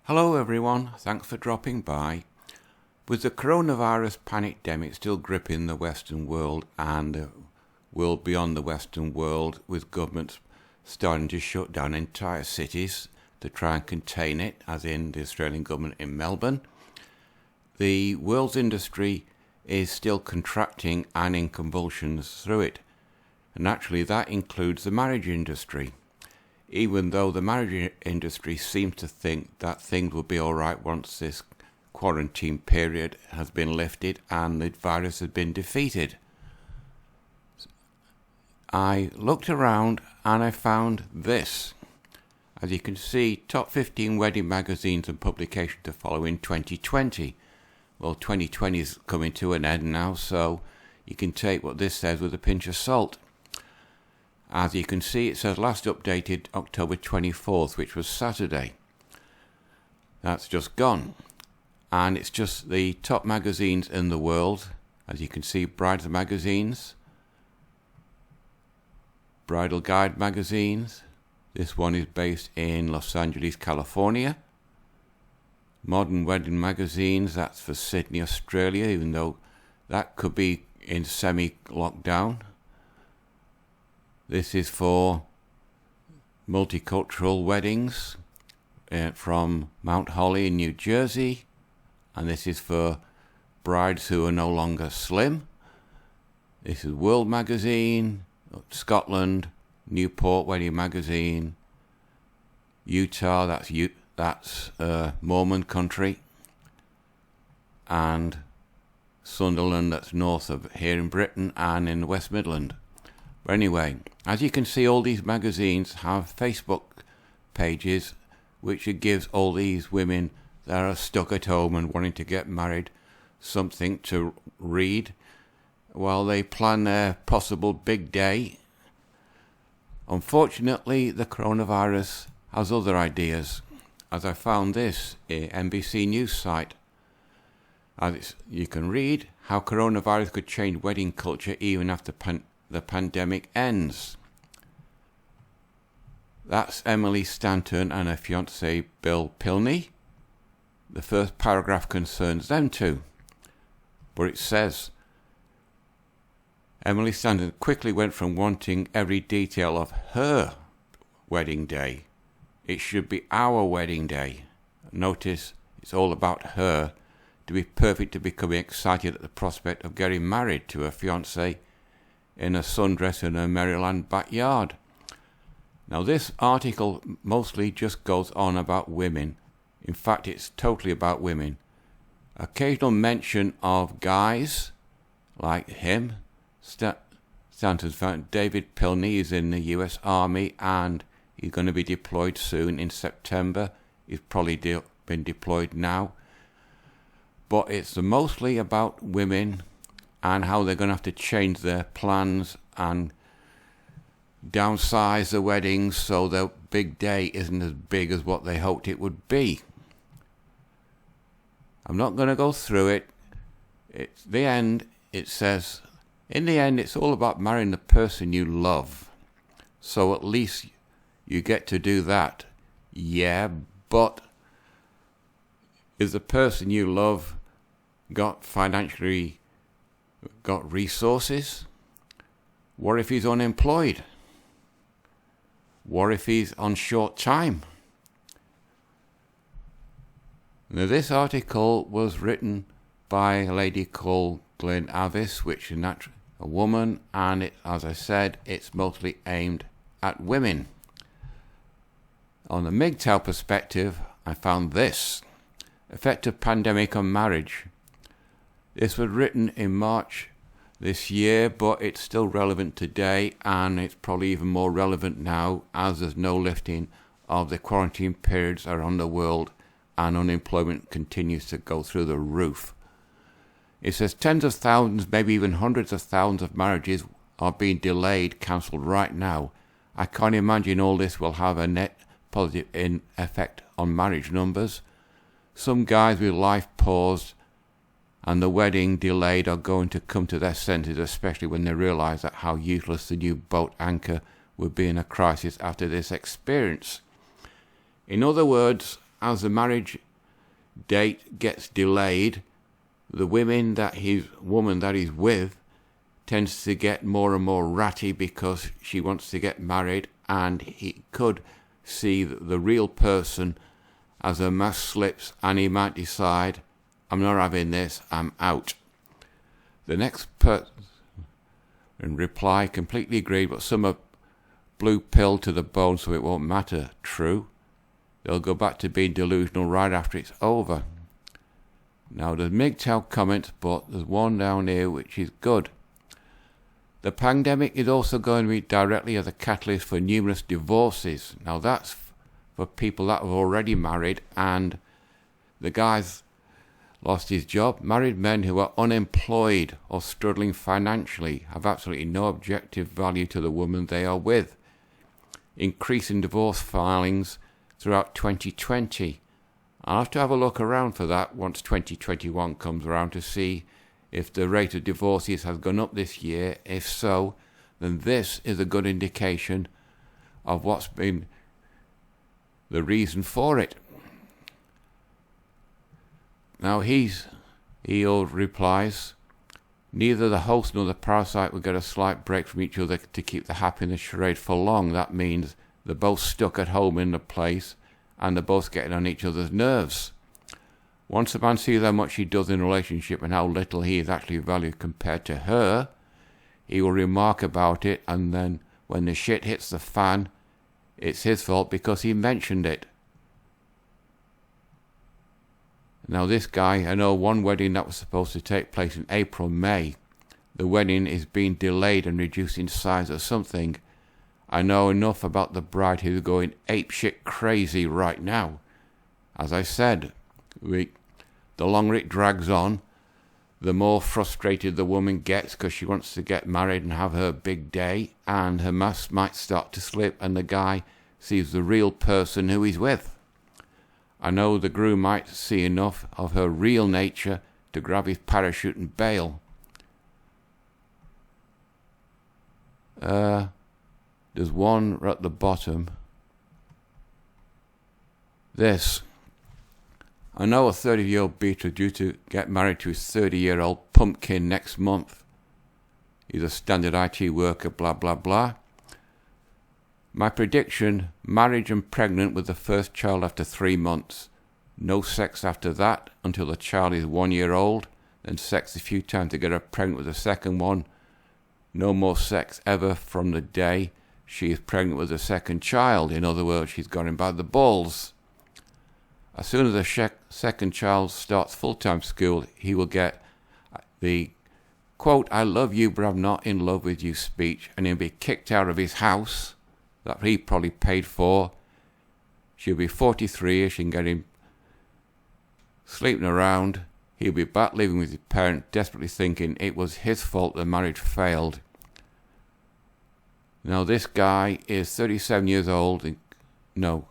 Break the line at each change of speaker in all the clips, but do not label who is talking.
Hello everyone, thanks for dropping by. With the coronavirus pandemic still gripping the Western world and the world beyond the Western world, with governments starting to shut down entire cities to try and contain it, as in the Australian government in Melbourne, the world's industry is still contracting and in convulsions through it. And naturally that includes the marriage industry. Even though the marriage industry seems to think that things will be alright once this quarantine period has been lifted and the virus has been defeated. I looked around and I found this. As you can see, top 15 wedding magazines and publications to follow in 2020. Well, 2020 is coming to an end now, so you can take what this says with a pinch of salt. As you can see, it says last updated October 24th, which was Saturday. That's just gone. And it's just the top magazines in the world. As you can see, Brides magazines, Bridal Guide magazines. This one is based in Los Angeles, California. Modern Wedding magazines, that's for Sydney, Australia, even though that could be in semi-lockdown. This is for multicultural weddings from Mount Holly in New Jersey. And this is for brides who are no longer slim. This is World Magazine, Scotland, Newport Wedding Magazine, Utah, that's Mormon country, and Sunderland, that's north of here in Britain and in the West Midland. But anyway, as you can see, all these magazines have Facebook pages, which it gives all these women that are stuck at home and wanting to get married something to read while they plan their possible big day. Unfortunately, the coronavirus has other ideas, as I found this NBC News site. As you can read how coronavirus could change wedding culture even after the pandemic ends. That's Emily Stanton and her fiancé Bill Pilney. The first paragraph concerns them two, but it says, Emily Stanton quickly went from wanting every detail of her wedding day. It should be our wedding day. Notice it's all about her, to be perfect to becoming excited at the prospect of getting married to her fiancé in a sundress in her Maryland backyard. Now this article mostly just goes on about women. In fact, it's totally about women. Occasional mention of guys like him. Stanton's found David Pilney is in the US Army and he's going to be deployed soon in September. He's probably been deployed now. But it's mostly about women and how they're going to have to change their plans and downsize the weddings so the big day isn't as big as what they hoped it would be. I'm not going to go through it. It's the end. It says, in the end, it's all about marrying the person you love. So at least you get to do that. Yeah, but is the person you love got resources? What if he's unemployed? What if he's on short time? Now this article was written by a lady called Glenn Avis, which is a woman, and as I said, it's mostly aimed at women. On the MGTOW perspective, I found this. Effect of pandemic on marriage. This was written in March this year, but it's still relevant today, and it's probably even more relevant now as there's no lifting of the quarantine periods around the world and unemployment continues to go through the roof. It says tens of thousands, maybe even hundreds of thousands of marriages are being delayed, cancelled right now. I can't imagine all this will have a net positive effect on marriage numbers. Some guys with life paused and the wedding delayed are going to come to their senses, especially when they realise that how useless the new boat anchor would be in a crisis after this experience. In other words, as the marriage date gets delayed, the woman that he's with tends to get more and more ratty because she wants to get married, and he could see the real person as her mask slips, and he might decide, I'm not having this, I'm out. The next person in reply completely agreed, but some are blue pill to the bone, so it won't matter. True. They'll go back to being delusional right after it's over. Now there's MGTOW comments, but there's one down here which is good. The pandemic is also going to be directly as a catalyst for numerous divorces. Now that's for people that are already married and the guy's lost his job. Married men who are unemployed or struggling financially have absolutely no objective value to the woman they are with. Increasing divorce filings throughout 2020. I'll have to have a look around for that once 2021 comes around to see if the rate of divorces has gone up this year. If so, then this is a good indication of what's been the reason for it. Now he replies, neither the host nor the parasite will get a slight break from each other to keep the happiness charade for long. That means they're both stuck at home in the place and they're both getting on each other's nerves. Once a man sees how much he does in a relationship and how little he is actually valued compared to her, he will remark about it, and then when the shit hits the fan, it's his fault because he mentioned it. Now this guy, I know one wedding that was supposed to take place in April, May. The wedding is being delayed and reduced in size or something. I know enough about the bride who's going apeshit crazy right now. As I said, the longer it drags on, the more frustrated the woman gets because she wants to get married and have her big day, and her mask might start to slip and the guy sees the real person who he's with. I know the groom might see enough of her real nature to grab his parachute and bail. There's one at the bottom. This. I know a 30-year-old beater due to get married to his 30-year-old pumpkin next month. He's a standard IT worker, blah, blah, blah. My prediction, marriage and pregnant with the first child after 3 months. No sex after that until the child is 1 year old. Then sex a few times to get her pregnant with the second one. No more sex ever from the day she is pregnant with the second child. In other words, she's got him by the balls. As soon as the second child starts full-time school, he will get the, quote, I love you, but I'm not in love with you speech, and he'll be kicked out of his house that he probably paid for. She'll be 43, she can get him sleeping around. He'll be back living with his parent, desperately thinking it was his fault the marriage failed. Now this guy is 37 years old. No.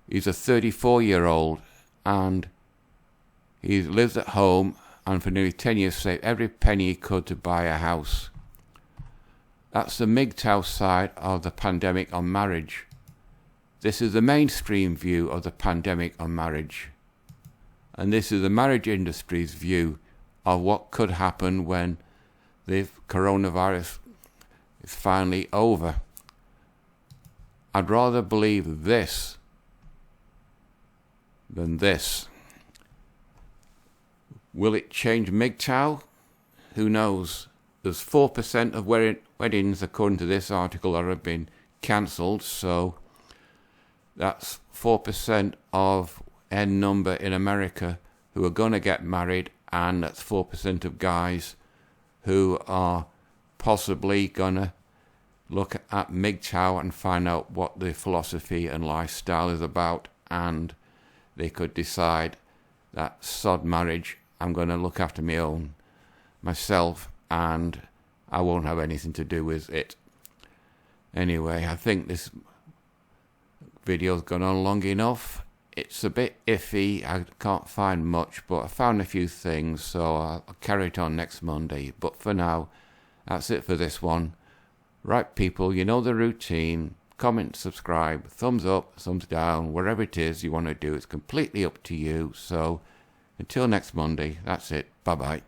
He's a 34-year-old and he lives at home and for nearly 10 years saved every penny he could to buy a house. That's the MGTOW side of the pandemic on marriage. This is the mainstream view of the pandemic on marriage. And this is the marriage industry's view of what could happen when the coronavirus is finally over. I'd rather believe this than this. Will it change MGTOW? Who knows? There's 4% of weddings, according to this article, that have been cancelled, so that's 4% of N number in America who are going to get married, and that's 4% of guys who are possibly going to look at MGTOW and find out what the philosophy and lifestyle is about, and they could decide that sod marriage, I'm going to look after myself, and I won't have anything to do with it. Anyway, I think this video's gone on long enough. It's a bit iffy, I can't find much, but I found a few things, so I'll carry it on next Monday. But for now, that's it for this one. Right, people, you know the routine. comment, subscribe, thumbs up, thumbs down, whatever it is you want to do. It's completely up to you. So until next Monday, that's it. Bye-bye.